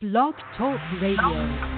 Blog Talk Radio.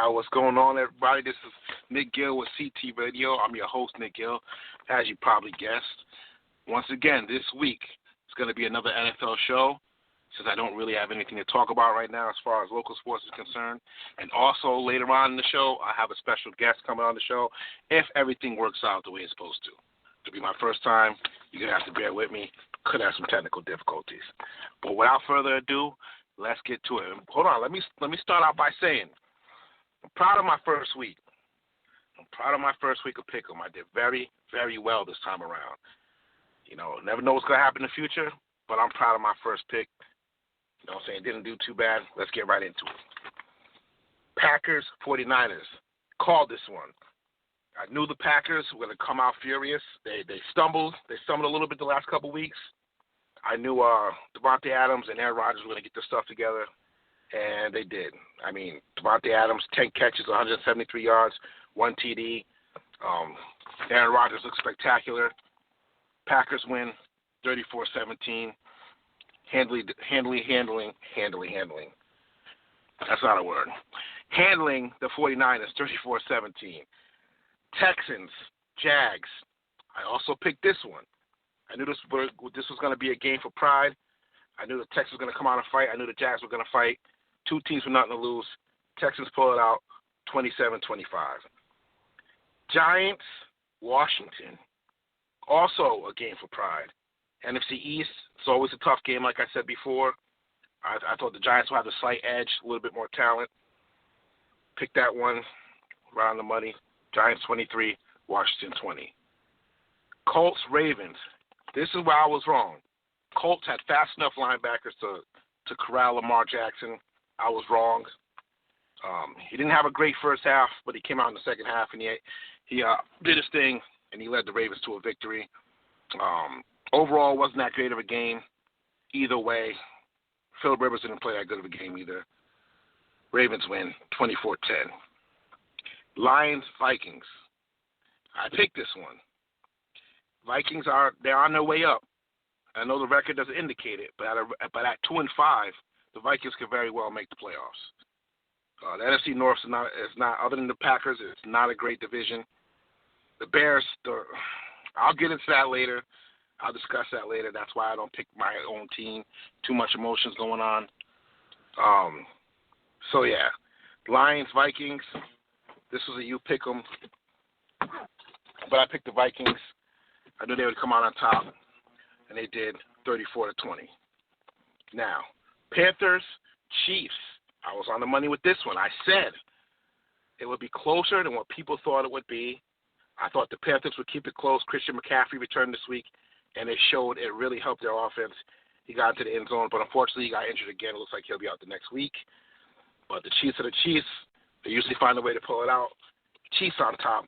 What's going on, everybody? This is Nickgill with CT Radio. I'm your host, Nickgill, as you probably guessed. Once again, this week, it's going to be another NFL show, since I don't really have anything to talk about right now as far as local sports is concerned. And also, later on in the show, I have a special guest coming on the show, if everything works out the way it's supposed to. It'll be my first time. You're going to have to bear with me. Could have some technical difficulties. But without further ado, let's get to it. Hold on. Let me start out by saying, I'm proud of my first week. I'm proud of my first week of Pick'em. I did very, very well this time around. You know, never know what's going to happen in the future, but I'm proud of my first pick. You know what I'm saying? Didn't do too bad. Let's get right into it. Packers, 49ers. Called this one. I knew the Packers were going to come out furious. They stumbled. They stumbled a little bit the last couple weeks. I knew Devontae Adams and Aaron Rodgers were going to get their stuff together. And they did. I mean, Devontae Adams, 10 catches, 173 yards, 1 TD. Aaron Rodgers looks spectacular. Packers win 34-17. Handling. That's not a word. Handling the 49ers, 34-17. Texans, Jags. I also picked this one. I knew this was going to be a game for pride. I knew the Texans were going to come out and fight. I knew the Jags were going to fight. Two teams with nothing to lose. Texans pull it out, 27-25. Giants, Washington, also a game for pride. NFC East, it's always a tough game, like I said before. I thought the Giants would have a slight edge, a little bit more talent. Pick that one, right on the money. Giants 23, Washington 20. Colts, Ravens. This is where I was wrong. Colts had fast enough linebackers to corral Lamar Jackson. I was wrong. He didn't have a great first half, but he came out in the second half and he did his thing and he led the Ravens to a victory. Overall, wasn't that great of a game. Either way, Phillip Rivers didn't play that good of a game either. Ravens win 24-10. Lions, Vikings. I picked this one. Vikings they're on their way up. I know the record doesn't indicate it, but at 2-5, the Vikings could very well make the playoffs. The NFC North is not other than the Packers. It's not a great division. The Bears, I'll get into that later. I'll discuss that later. That's why I don't pick my own team. Too much emotions going on. So yeah, Lions, Vikings. This was a you pick 'em, but I picked the Vikings. I knew they would come out on top. And they did 34-20. Now, Panthers, Chiefs. I was on the money with this one. I said it would be closer than what people thought it would be. I thought the Panthers would keep it close. Christian McCaffrey returned this week, and it showed it really helped their offense. He got into the end zone, but unfortunately he got injured again. It looks like he'll be out the next week. But the Chiefs are the Chiefs. They usually find a way to pull it out. Chiefs on top,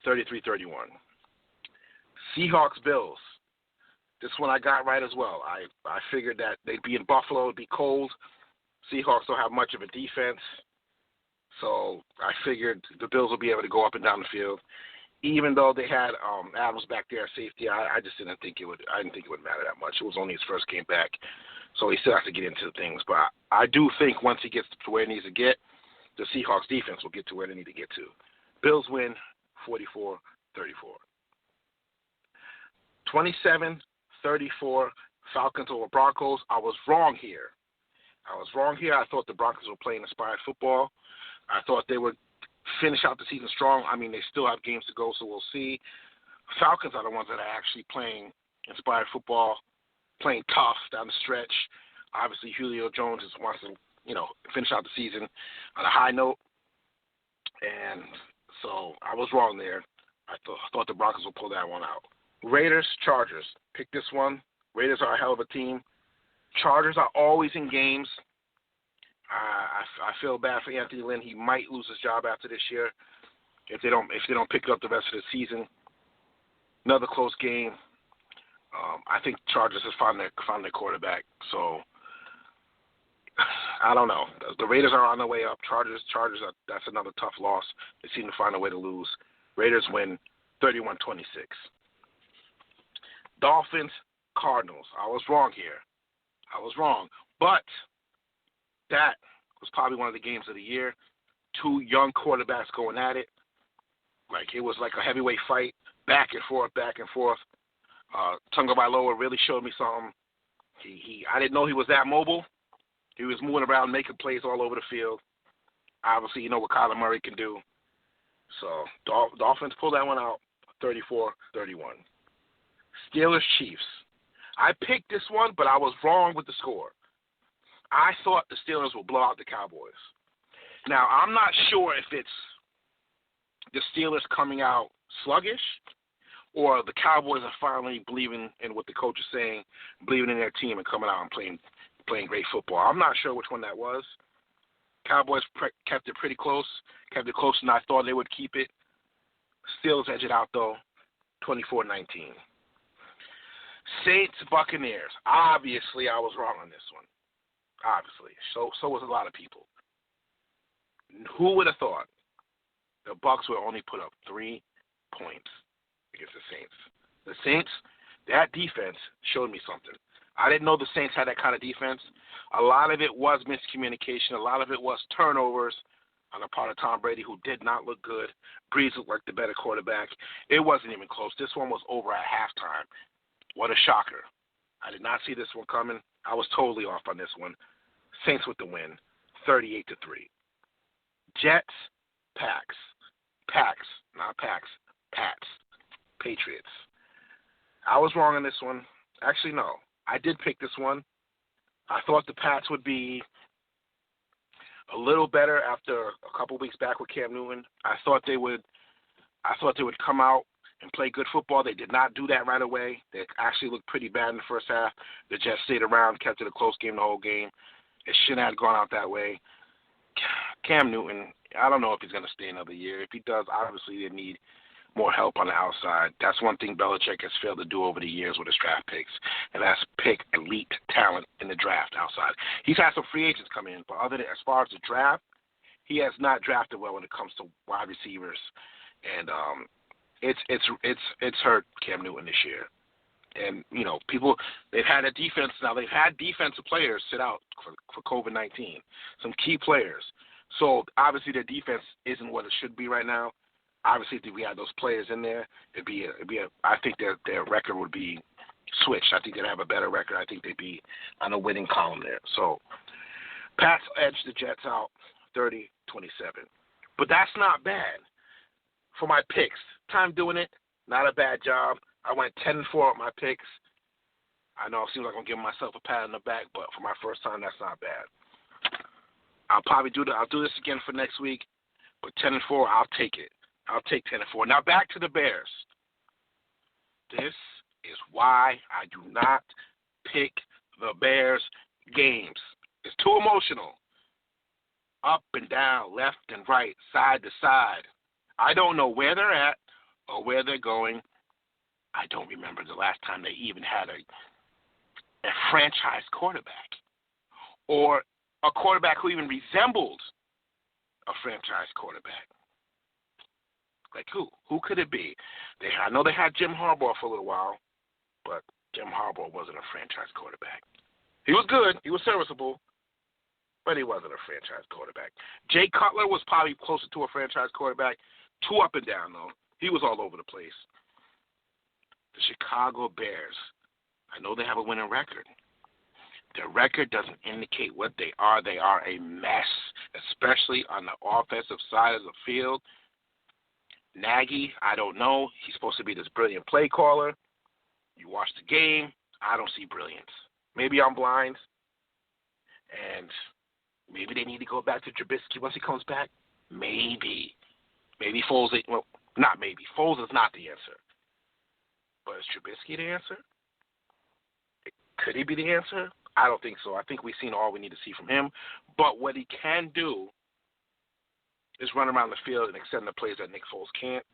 33-31. Seahawks, Bills. This one I got right as well. I figured that they'd be in Buffalo, it'd be cold. Seahawks don't have much of a defense. So I figured the Bills would be able to go up and down the field. Even though they had Adams back there at safety, I just didn't think it would matter that much. It was only his first game back. So he still has to get into things. But I do think once he gets to where he needs to get, the Seahawks defense will get to where they need to get to. Bills win 44-34. 27-34, Falcons over Broncos. I was wrong here. I thought the Broncos were playing inspired football. I thought they would finish out the season strong. I mean, they still have games to go, so we'll see. Falcons are the ones that are actually playing inspired football, playing tough down the stretch. Obviously, Julio Jones just wants to, finish out the season on a high note. And so I was wrong there. I thought the Broncos would pull that one out. Raiders, Chargers. Pick this one. Raiders are a hell of a team. Chargers are always in games. I feel bad for Anthony Lynn. He might lose his job after this year. if they don't pick it up the rest of the season. Another close game. I think Chargers has found their quarterback. So I don't know. The Raiders are on their way up. Chargers that's another tough loss. They seem to find a way to lose. Raiders win 31-26. Dolphins, Cardinals. I was wrong here. But that was probably one of the games of the year. Two young quarterbacks going at it. It was like a heavyweight fight, back and forth. Tagovailoa really showed me something. I didn't know he was that mobile. He was moving around, making plays all over the field. Obviously, you know what Kyler Murray can do. So, Dolphins pulled that one out, 34-31. Steelers, Chiefs. I picked this one, but I was wrong with the score. I thought the Steelers would blow out the Cowboys. Now, I'm not sure if it's the Steelers coming out sluggish or the Cowboys are finally believing in what the coach is saying, believing in their team and coming out and playing great football. I'm not sure which one that was. Cowboys kept it pretty close, kept it closer than I thought they would keep it. Steelers edge it out, though, 24-19. Saints, Buccaneers. Obviously, I was wrong on this one. Obviously. So was a lot of people. Who would have thought the Bucs would only put up 3 points against the Saints? The Saints, that defense showed me something. I didn't know the Saints had that kind of defense. A lot of it was miscommunication. A lot of it was turnovers on the part of Tom Brady, who did not look good. Breeze looked like the better quarterback. It wasn't even close. This one was over at halftime. What a shocker. I did not see this one coming. I was totally off on this one. Saints with the win, 38-3. Jets, Pats. Patriots. I was wrong on this one. Actually, no. I did pick this one. I thought the Pats would be a little better after a couple weeks back with Cam Newton. I thought they would come out and play good football. They did not do that right away. They actually looked pretty bad in the first half. The Jets stayed around, kept it a close game the whole game. It shouldn't have gone out that way. Cam Newton, I don't know if he's going to stay another year. If he does, obviously they need more help on the outside. That's one thing Belichick has failed to do over the years with his draft picks, and that's pick elite talent in the draft outside. He's had some free agents come in, but as far as the draft, he has not drafted well when it comes to wide receivers, and it's hurt Cam Newton this year. And they've had a defense now. They've had defensive players sit out for COVID-19, some key players. So obviously their defense isn't what it should be right now. Obviously, if we had those players in there, I think their record would be switched. I think they'd have a better record. I think they'd be on a winning column there. So, Pats edge the Jets out 30-27. But that's not bad for my picks. Time doing it, not a bad job. I went 10-4 with my picks. I know it seems like I'm giving myself a pat on the back, but for my first time, that's not bad. I'll do this again for next week, but 10-4, I'll take it. I'll take 10-4. Now back to the Bears. This is why I do not pick the Bears games. It's too emotional. Up and down, left and right, side to side. I don't know where they're at or where they're going. I don't remember the last time they even had a franchise quarterback or a quarterback who even resembled a franchise quarterback. Like who? Who could it be? I know they had Jim Harbaugh for a little while, but Jim Harbaugh wasn't a franchise quarterback. He was good. He was serviceable, but he wasn't a franchise quarterback. Jay Cutler was probably closer to a franchise quarterback. Too up and down, though. He was all over the place. The Chicago Bears, I know they have a winning record. Their record doesn't indicate what they are. They are a mess, especially on the offensive side of the field. Nagy, I don't know. He's supposed to be this brilliant play caller. You watch the game, I don't see brilliance. Maybe I'm blind, and maybe they need to go back to Trubisky once he comes back. Maybe. Maybe Foles, not maybe. Foles is not the answer. But is Trubisky the answer? Could he be the answer? I don't think so. I think we've seen all we need to see from him. But what he can do is run around the field and extend the plays that Nick Foles can't,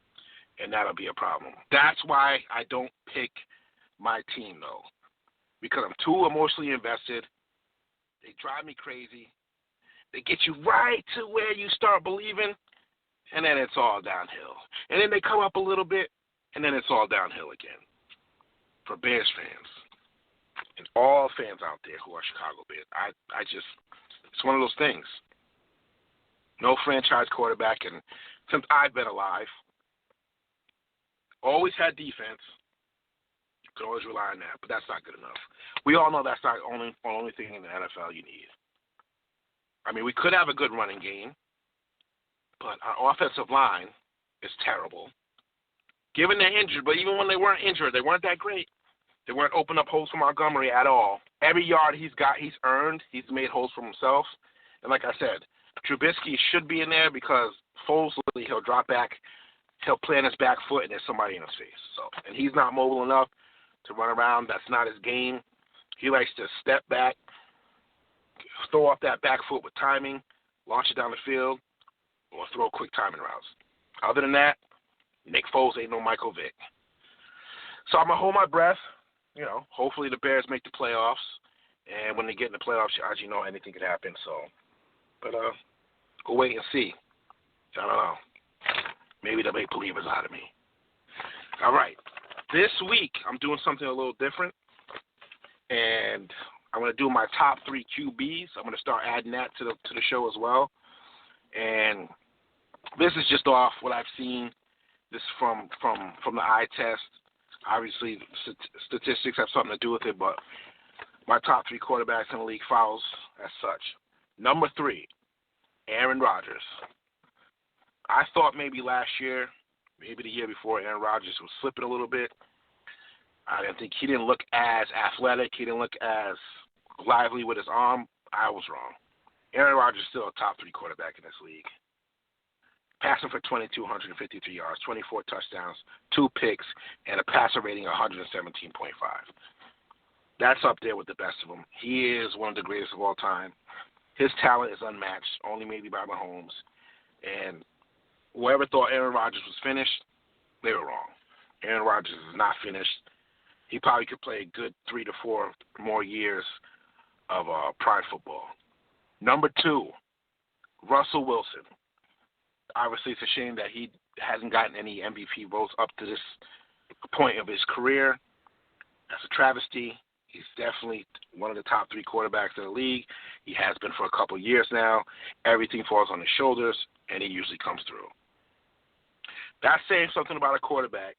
and that'll be a problem. That's why I don't pick my team, though, because I'm too emotionally invested. They drive me crazy. They get you right to where you start believing, and then it's all downhill. And then they come up a little bit, and then it's all downhill again. For Bears fans and all fans out there who are Chicago Bears, it's one of those things. No franchise quarterback, and since I've been alive, always had defense. You can always rely on that, but that's not good enough. We all know that's not the only thing in the NFL you need. I mean, we could have a good running game, but our offensive line is terrible. Given they're injured, but even when they weren't injured, they weren't that great. They weren't opening up holes for Montgomery at all. Every yard he's got, he's earned. He's made holes for himself. And like I said, Trubisky should be in there because Foles, he'll drop back, he'll plant his back foot, and there's somebody in his face. So, and he's not mobile enough to run around. That's not his game. He likes to step back, throw off that back foot with timing, launch it down the field, or throw quick timing routes. Other than that, Nick Foles ain't no Michael Vick. So I'm going to hold my breath. You know, hopefully the Bears make the playoffs. And when they get in the playoffs, as you know, anything could happen. So, but we'll wait and see. I don't know. Maybe they'll make believers out of me. All right. This week, I'm doing something a little different. And I'm going to do my top 3 QBs. I'm going to start adding that to the show as well. And this is just off what I've seen. This from the eye test. Obviously, statistics have something to do with it, but my top 3 quarterbacks in the league follows as such. Number 3, Aaron Rodgers. I thought maybe last year, maybe the year before, Aaron Rodgers was slipping a little bit. I didn't think he didn't look as athletic. He didn't look as lively with his arm. I was wrong. Aaron Rodgers is still a top 3 quarterback in this league. Passing for 2,253 yards, 24 touchdowns, 2 picks, and a passer rating of 117.5. That's up there with the best of them. He is one of the greatest of all time. His talent is unmatched, only maybe by Mahomes. And whoever thought Aaron Rodgers was finished, they were wrong. Aaron Rodgers is not finished. He probably could play a good 3 to 4 more years of prime football. Number 2, Russell Wilson. Obviously, it's a shame that he hasn't gotten any MVP votes up to this point of his career. That's a travesty. He's definitely one of the top 3 quarterbacks in the league. He has been for a couple of years now. Everything falls on his shoulders, and he usually comes through. That's saying something about a quarterback.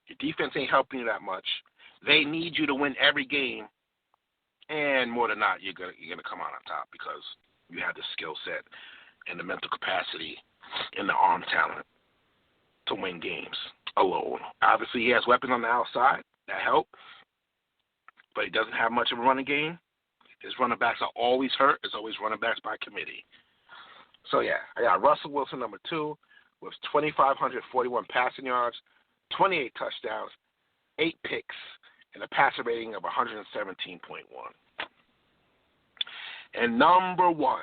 Your defense ain't helping you that much. They need you to win every game, and more than not, you're gonna come out on top because you have the skill set and the mental capacity and the arm talent to win games alone. Obviously, he has weapons on the outside. That helps. But he doesn't have much of a running game. His running backs are always hurt. It's always running backs by committee. So, yeah, I got Russell Wilson, number 2, with 2,541 passing yards, 28 touchdowns, 8 picks, and a passer rating of 117.1. And number 1,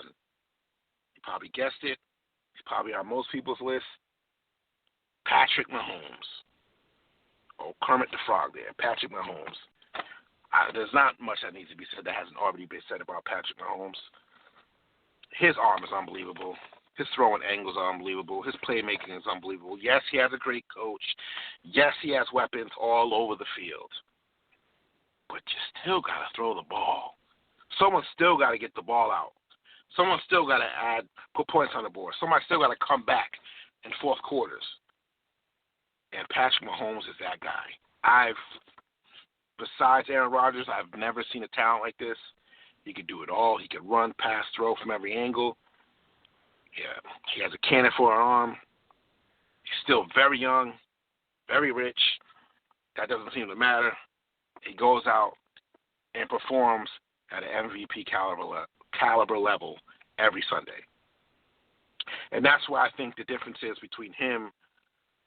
you probably guessed it, he's probably on most people's list, Patrick Mahomes. Oh, Kermit the Frog there, Patrick Mahomes. There's not much that needs to be said that hasn't already been said about Patrick Mahomes. His arm is unbelievable. His throwing angles are unbelievable. His playmaking is unbelievable. Yes, he has a great coach. Yes, he has weapons all over the field. But you still got to throw the ball. Someone's still got to get the ball out. Someone's still got to put points on the board. Somebody's still got to come back in fourth quarters. And Patrick Mahomes is that guy. Besides Aaron Rodgers, I've never seen a talent like this. He can do it all. He can run, pass, throw from every angle. Yeah, he has a cannon for an arm. He's still very young, very rich. That doesn't seem to matter. He goes out and performs at an MVP caliber level every Sunday. And that's why I think the difference is between him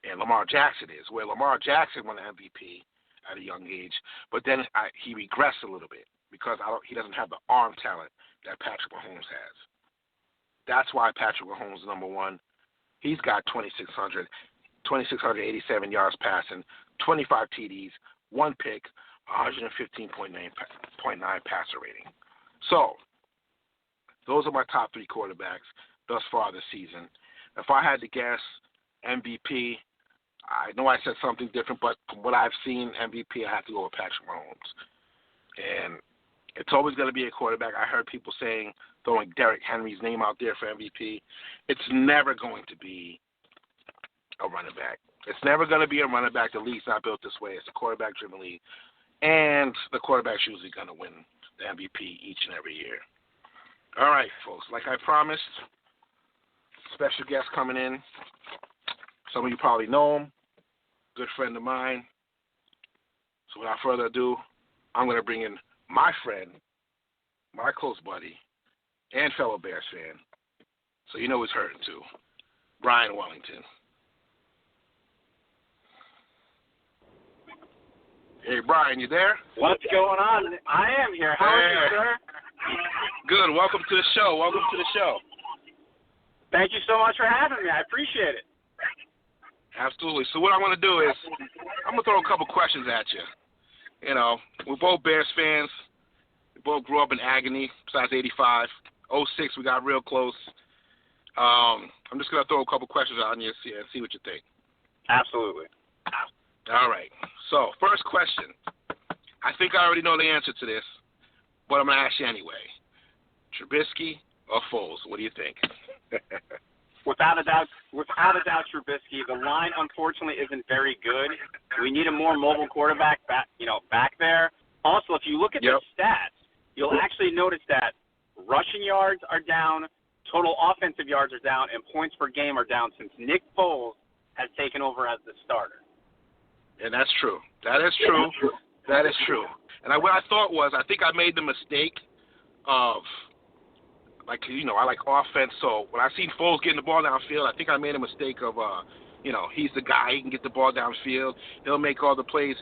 and Lamar Jackson is, where Lamar Jackson won the MVP at a young age, but then he regressed a little bit because he doesn't have the arm talent that Patrick Mahomes has. That's why Patrick Mahomes is number 1. He's got 2,687 yards passing, 25 TDs, 1 pick, 115.9 passer rating. So, those are my top 3 quarterbacks thus far this season. If I had to guess MVP, I know I said something different, but from what I've seen, MVP, I have to go with Patrick Mahomes. And it's always going to be a quarterback. I heard people saying, throwing Derrick Henry's name out there for MVP. It's never going to be a running back. It's never going to be a running back. The league's not built this way. It's a quarterback-driven league. And the quarterback's usually going to win the MVP each and every year. All right, folks. Like I promised, special guest coming in. Some of you probably know him. Good friend of mine. So without further ado, I'm going to bring in my friend, my close buddy, and fellow Bears fan. So you know he's hurting too. Brian Wellington. Hey, Brian, you there? What's going on? I am here. How are you, sir? Good. Welcome to the show. Thank you so much for having me. I appreciate it. Absolutely. So what I want to do is I'm going to throw a couple questions at you. You know, we're both Bears fans. We both grew up in agony, besides 85. 06, we got real close. I'm just going to throw a couple questions on you and see what you think. Absolutely. All right. So, first question. I think I already know the answer to this, but I'm going to ask you anyway. Trubisky or Foles? What do you think? Without a doubt, Trubisky. The line, unfortunately, isn't very good. We need a more mobile quarterback back there. Also, if you look at the stats, you'll actually notice that rushing yards are down, total offensive yards are down, and points per game are down since Nick Foles has taken over as the starter. And that's true. That is true. And what I thought was, I think I made the mistake of, I like offense. So when I seen Foles getting the ball downfield, I think I made a mistake of, he's the guy. He can get the ball downfield. He'll make all the plays.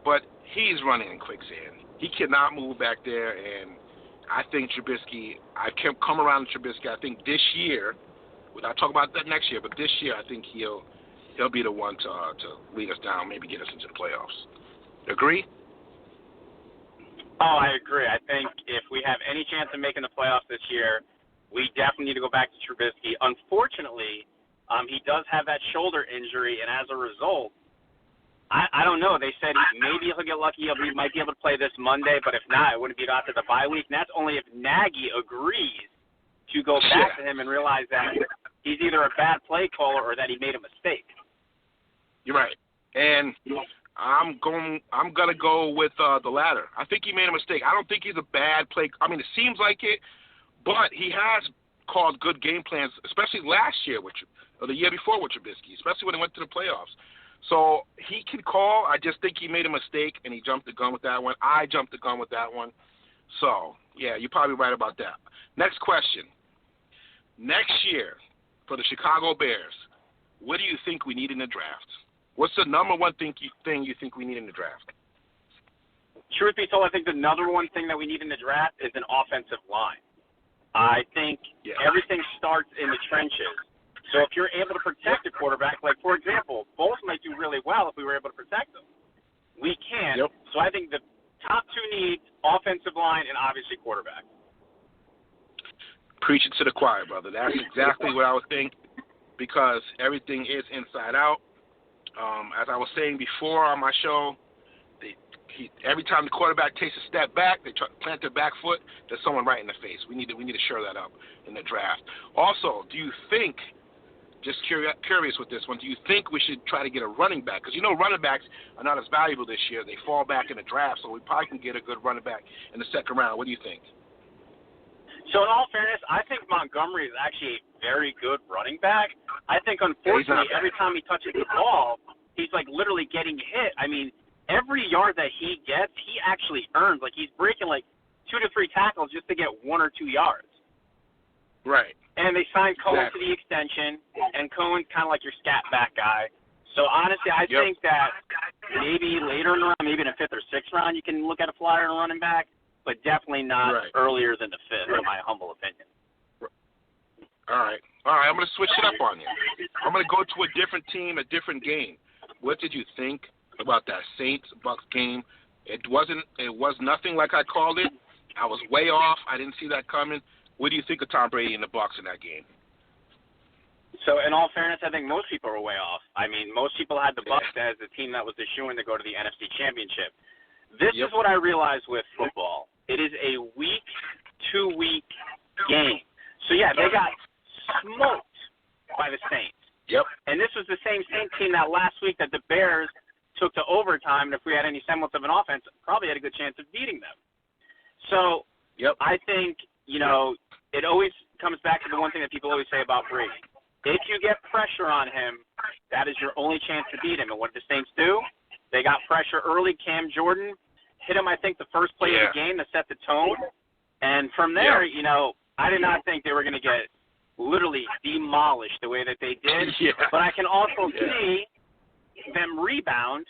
But he's running in quicksand. He cannot move back there. And I think Trubisky, I can't come around to Trubisky. I think this year, I'll talk about that next year, but this year I think he'll be the one to lead us down, maybe get us into the playoffs. Agree? Oh, I agree. I think if we have any chance of making the playoffs this year, we definitely need to go back to Trubisky. Unfortunately, he does have that shoulder injury, and as a result, I don't know. They said maybe he'll get lucky. He might be able to play this Monday, but if not, it wouldn't be after the bye week. And that's only if Nagy agrees to go back to him and realize that he's either a bad play caller or that he made a mistake. You're right. And I'm gonna go with the latter. I think he made a mistake. I don't think he's a bad play. I mean, it seems like it, but he has called good game plans, especially last year or the year before with Trubisky, especially when he went to the playoffs. So he can call. I just think he made a mistake and he jumped the gun with that one. I jumped the gun with that one. So yeah, you're probably right about that. Next question. Next year for the Chicago Bears, what do you think we need in the draft? What's the number one thing you think we need in the draft? Truth be told, I think the number one thing that we need in the draft is an offensive line. I think everything starts in the trenches. So if you're able to protect a quarterback, like, for example, Foles might do really well if we were able to protect him. We can't. Yep. So I think the top two needs, offensive line and obviously quarterback. Preach it to the choir, brother. That's exactly what I was thinking, because everything is inside out. As I was saying before on my show, every time the quarterback takes a step back, they plant their back foot, there's someone right in the face. We need to shore that up in the draft. Also, do you think, just curious with this one, do you think we should try to get a running back? Because running backs are not as valuable this year. They fall back in the draft, so we probably can get a good running back in the second round. What do you think? So in all fairness, I think Montgomery is actually a very good running back. I think, unfortunately, every time he touches the ball, he's, literally getting hit. I mean, every yard that he gets, he actually earns. He's breaking, 2 to 3 tackles just to get 1 or 2 yards. Right. And they signed Cohen to the extension, and Cohen's kind of like your scat back guy. So, honestly, I think that maybe later in the round, maybe in the 5th or 6th round, you can look at a flyer and running back, but definitely not earlier than the 5th, in my humble opinion. All right. I'm going to switch it up on you. I'm going to go to a different team, a different game. What did you think about that Saints-Bucks game? It was nothing like I called it. I was way off. I didn't see that coming. What do you think of Tom Brady and the Bucks in that game? So, in all fairness, I think most people were way off. I mean, most people had the Bucks as the team that was the shoo-in to go to the NFC Championship. This is what I realized with football. It is a week, 2-week game. So, yeah, they got smoked by the Saints. Yep. And this was the same Saints team that last week that the Bears took to overtime, and if we had any semblance of an offense, probably had a good chance of beating them. So, I think, it always comes back to the one thing that people always say about Brady. If you get pressure on him, that is your only chance to beat him. And what did the Saints do? They got pressure early. Cam Jordan hit him, I think, the first play of the game to set the tone. And from there, I did not think they were going to get literally demolished the way that they did. But I can also see them rebound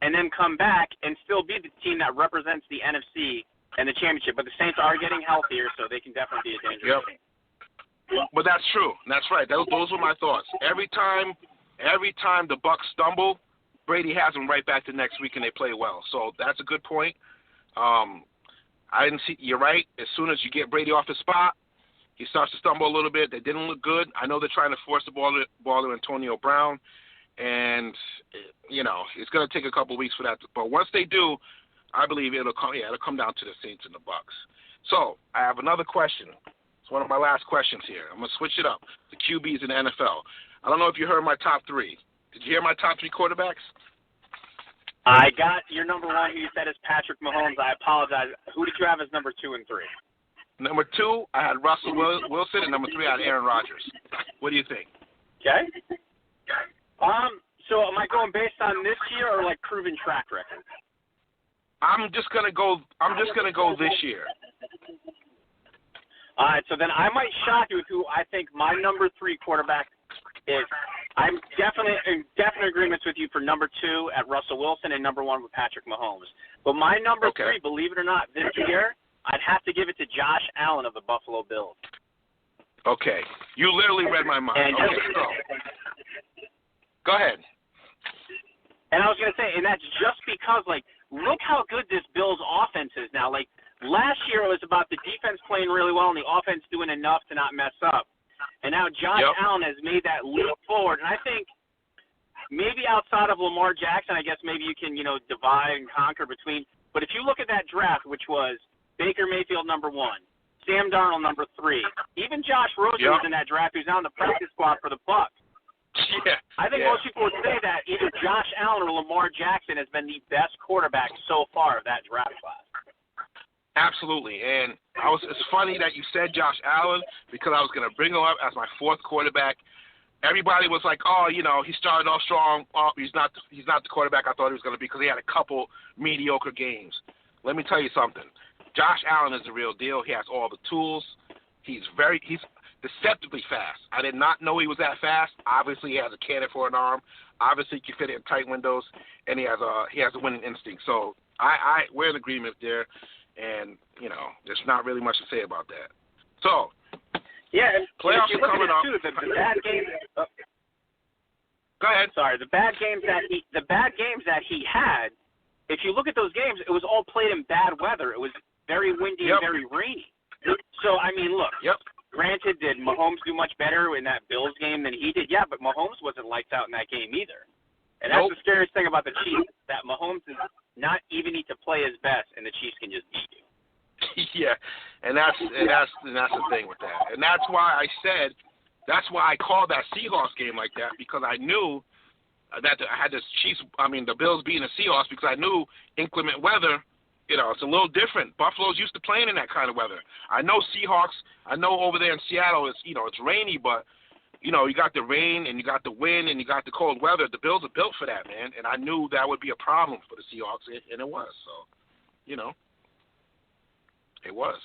and then come back and still be the team that represents the NFC and the championship. But the Saints are getting healthier, so they can definitely be a dangerous team. But that's true. That's right. Those were my thoughts. Every time the Bucks stumble, Brady has them right back the next week, and they play well. So that's a good point. I didn't see. You're right. As soon as you get Brady off the spot, he starts to stumble a little bit. They didn't look good. I know they're trying to force the ball to Antonio Brown, and it's going to take a couple of weeks for that. But once they do, I believe it'll come down to the Saints and the Bucks. So I have another question. It's one of my last questions here. I'm going to switch it up. The QBs in the NFL. I don't know if you heard my top 3. Did you hear my top 3 quarterbacks? I got your number 1, who you said is Patrick Mahomes. I apologize. Who did you have as number 2 and 3? Number 2, I had Russell Wilson, and number 3, I had Aaron Rodgers. What do you think? Okay. So am I going based on this year or like proven track record? I'm just gonna go this year. All right, so then I might shock you with who I think my number 3 quarterback is. I'm definitely in definite agreements with you for number 2 at Russell Wilson and number 1 with Patrick Mahomes. But my number 3, believe it or not, this year, I'd have to give it to Josh Allen of the Buffalo Bills. Okay. You literally read my mind. Go ahead. And I was going to say, and that's just because, look how good this Bills offense is now. Last year it was about the defense playing really well and the offense doing enough to not mess up. And now Josh Allen has made that leap forward. And I think maybe outside of Lamar Jackson, I guess maybe you can, divide and conquer between. But if you look at that draft, which was Baker Mayfield number 1, Sam Darnold number 3, even Josh Rosen was in that draft, who's now in the practice squad for the Bucs. I think most people would say that either Josh Allen or Lamar Jackson has been the best quarterback so far of that draft class. Absolutely, and it's funny that you said Josh Allen because I was going to bring him up as my 4th quarterback. Everybody was like, he started off strong. Oh, he's not the quarterback I thought he was going to be because he had a couple mediocre games. Let me tell you something. Josh Allen is the real deal. He has all the tools. He's deceptively fast. I did not know he was that fast. Obviously, he has a cannon for an arm. Obviously, he can fit it in tight windows, and he has a winning instinct. So we're in agreement there. And, there's not really much to say about that. So, and playoffs if you look are coming at up. it too, the bad games. Go ahead. Sorry, the bad games that he had. If you look at those games, it was all played in bad weather. It was very windy and very rainy. So I mean, look. Granted, did Mahomes do much better in that Bills game than he did? Yeah, but Mahomes wasn't lights out in that game either. And that's the scariest thing about the Chiefs, that Mahomes does not even need to play his best, and the Chiefs can just beat you. and that's the thing with that. And that's why I called that Seahawks game like that, because I knew that I had the the Bills beating the Seahawks, because I knew inclement weather, it's a little different. Buffalo's used to playing in that kind of weather. I know Seahawks, I know over there in Seattle, it's rainy, but you got the rain and you got the wind and you got the cold weather. The Bills are built for that, man. And I knew that would be a problem for the Seahawks, and it was. So, it was.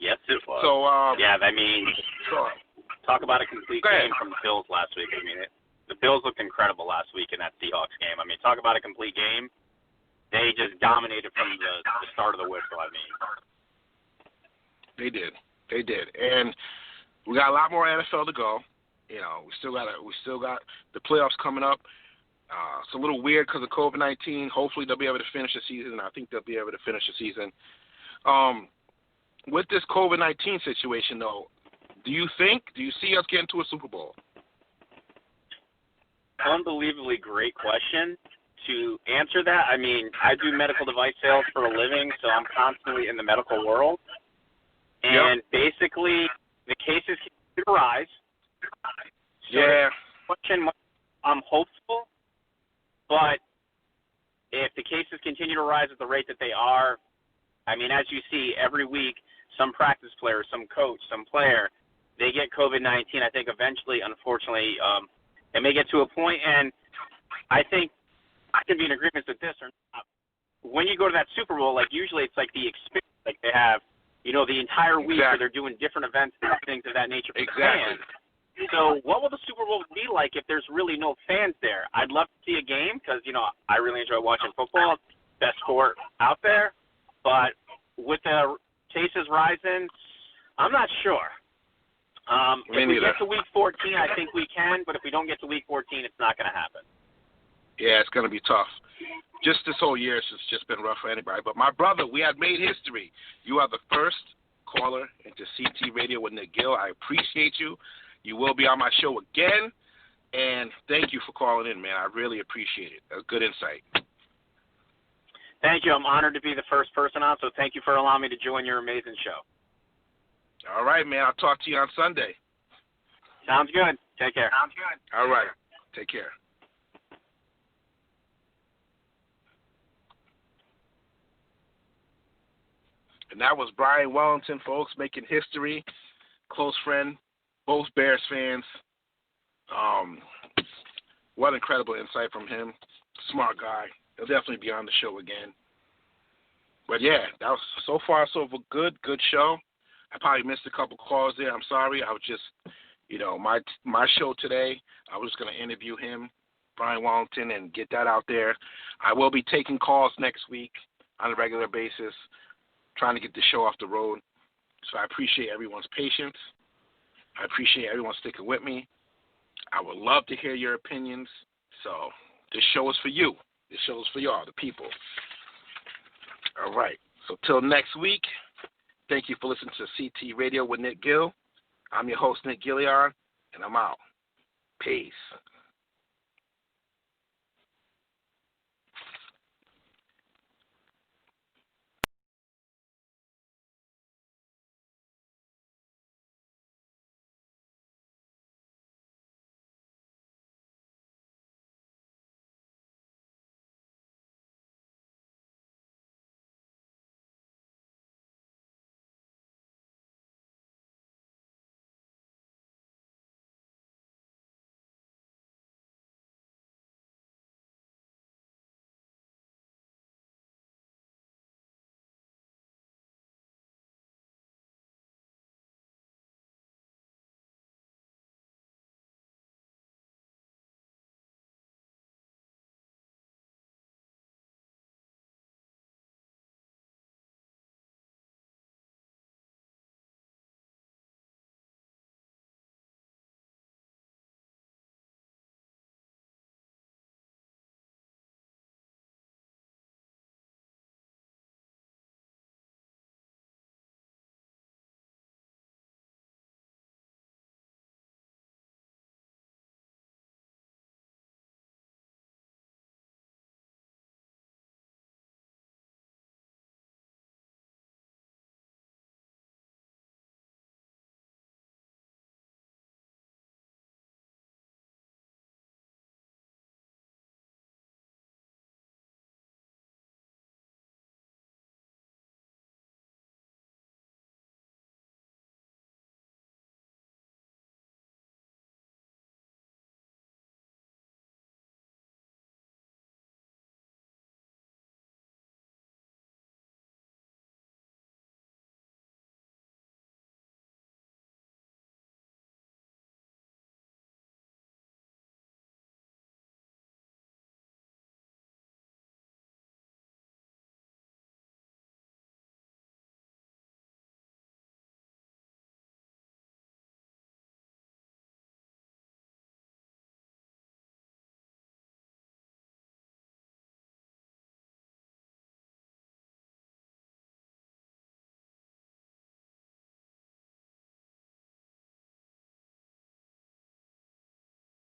Yes, it was. So, talk about a complete game from the Bills last week. The Bills looked incredible last week in that Seahawks game. Talk about a complete game. They just dominated from the start of the whistle. They did. And We got a lot more NFL to go. You know, we still got the playoffs coming up. It's a little weird because of COVID-19. Hopefully they'll be able to finish the season. I think they'll be able to finish the season. With this COVID-19 situation, though, do you see us getting to a Super Bowl? Unbelievably great question. To answer that, I mean, I do medical device sales for a living, so I'm constantly in the medical world. And basically, the cases continue to rise. So question, I'm hopeful, but if the cases continue to rise at the rate that they are, I mean, as you see, every week, some practice player, some coach, some player, they get COVID-19. I think eventually, unfortunately, it may get to a point, and I think I can be in agreement with this or not. When you go to that Super Bowl, like usually it's like the experience, like they have, you know, the entire week where they're doing different events and things of that nature for fans. So what will the Super Bowl be like if there's really no fans there? I'd love to see a game because, you know, I really enjoy watching football. Best sport out there. But with the cases rising, I'm not sure. If we get to Week 14, I think we can. But if we don't get to Week 14, it's not going to happen. Yeah, it's going to be tough. Just this whole year, it's just been rough for anybody. But my brother, we had made history. You are the first caller into CT Radio with Nickgill. I appreciate you. You will be on my show again. And thank you for calling in, man. I really appreciate it. A good insight. Thank you. I'm honored to be the first person on, so thank you for allowing me to join your amazing show. All right, man. I'll talk to you on Sunday. Sounds good. Take care. Sounds good. All right. Take care. And that was Brian Wellington, folks, making history. Close friend, both Bears fans. What incredible insight from him. Smart guy. He'll definitely be on the show again. But, yeah, that was so far so good show. I probably missed a couple calls there. I'm sorry. I was just, you know, my show today, I was going to interview him, Brian Wellington, and get that out there. I will be taking calls next week on a regular basis, trying to get the show off the road. So I appreciate everyone's patience. I appreciate everyone sticking with me. I would love to hear your opinions. So this show is for you. This show is for y'all, the people. All right. So till next week, thank you for listening to CT Radio with Nickgill. I'm your host, Nick Gilliard, and I'm out. Peace.